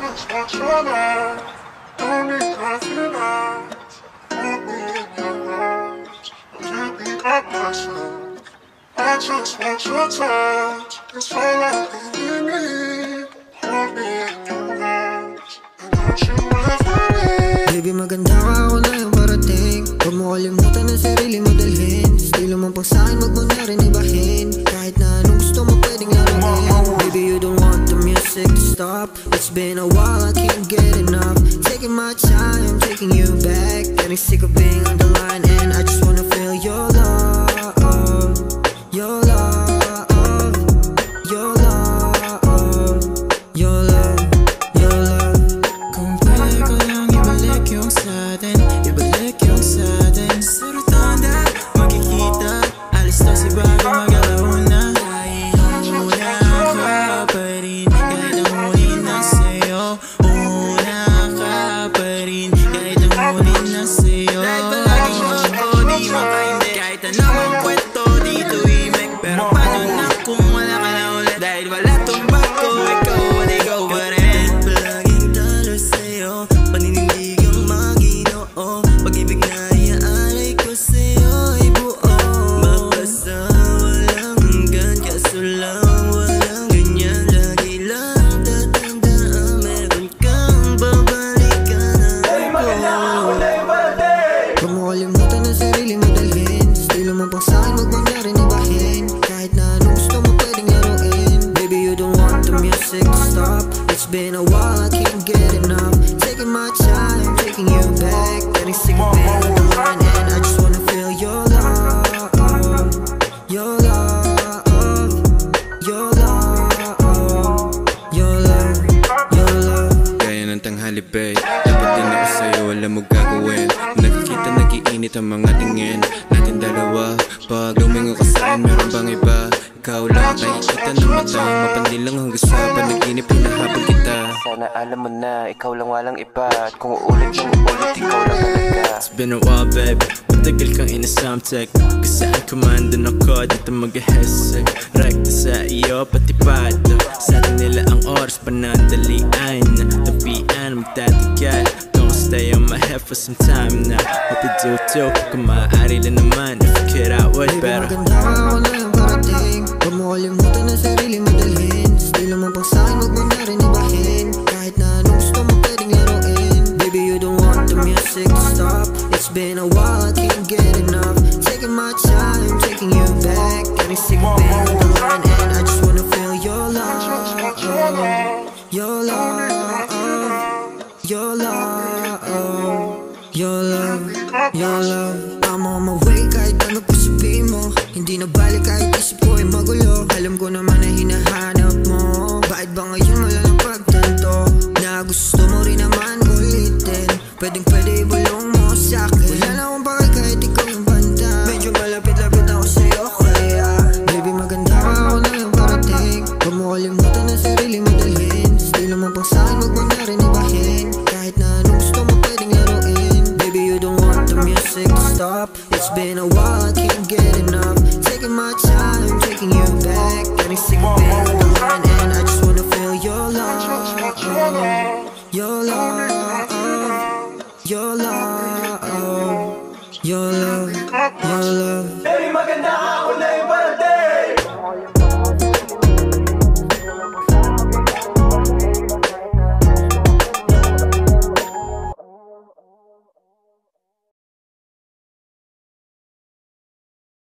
just want your love. Don't need nothing else. Put me in your arms. I'll be by myself. I just want your touch. It's all I really need. Hold me in your arms. And don't you ever leave. Baby, maganda ka, ako na yung parating. Huwag mo kalimutan ang sarili mo dalhin. Estilo mong pagsahin, wag mo na rin ibahin. Kahit na anong gusto mo pwedeng laruin. Baby, you don't want the music to stop. It's been a while, I can't get enough. Taking my time, taking you back. Getting sick of being on the line. And I just wanna feel your love. Your love, your love, your love, your love. Kung pwede ko lang ibalik yung sa atin, ibalik yung sa atin. Sa rotonda, magkikita, alis na si bago mag-alauna. Kahit una ka pa rin, kahit ang huli na sa'yo. Una ka pa rin, kahit ang huli na sa'yo. Kahit palaging ako di makaindi, kahit anong kwento dito imik. Pero paano na kung wala ka na ulit? Dahil wala tong bago, ikaw pa rin. Palaging talo sa'yo, paninindigang Maginoo. Pag-ibig na iaalay ko sa'yo ay buo. Mapasa walang hanggan, kaso lang walang ganyan. Lagi lang tatandaan, meron kang babalikan ako. Huwag mo kalimutan ang sarili mo dalhin. Estilo mong pagsahin, wag mo na rin ibahin. Kahit na anong gusto mo pwedeng laruin. Baby, you don't want the music to stop. It's been a while, I can't get enough. Taking my time, taking you back. Getting sick of being on the line. And I just wanna feel your love. Your love, your love, your love, your love. Gaya ng tanghali babe, dapat din ako sa'yo, alam mo gagawin. Nakikita nag-iinit ang mga tingin natin dalawa. Pag lumingo ka sa'kin, meron bang iba? Ikaw lang, nakikita ng mata. Mapandilang hanggang sa panaginip, hinahabol kita. Sana alam mo na, ikaw lang walang iba. At kung uulit yung uulit, ikaw lang talaga. It's been a while babe, matagal kang inasamtek. Kasaan ko man dun ako, dito mag-ahesek. Rekta sa iyo, pati pato. Sa atin nila ang oras, panandalian. Tapian, magtatagal. Gonna stay on my head for some time now. Hope you do too, kung maaari lang naman. If you could I would better. Baby, maganda ka, ako na yung parating. Huwag mo kalimutan ang sarili mo dalhin. Estilo mong pagsahin, wag mo na rin ibahin. Kahit na anong gusto mo pwedeng laruin. Baby, you don't want the music to stop. It's been a while, I can't get enough. Taking my time, taking you back. Getting sick of being on the line. And I just wanna feel your love. Your love, your love, your love, your love. I'm on my way kahit ano pa sabihin mo. Hindi na balik kahit isip ko ay magulo. Alam ko naman na hinahanap mo. Bakit ba ngayon wala nang pagtanto? Na gusto mo rin naman ulitin. Pwedeng pwede ibulong mo sa'kin. Wala na akong pakay kahit ikaw yung banda. Medyo malapit-lapit ako sa'yo kaya baby, maganda ka, ako na yung parating. Huwag mo kalimutan ang sarili mo dalhin. Estilo mong pagsahin, wag mo na rin ibahin. Kahit na anong gusto mo pwedeng laruin. Baby, you don't want the music to stop. It's been a while, I can't get enough. Taking my time, taking you back. Getting sick of being on the line. And I just wanna feel your love. Your love, your love, your love, your love.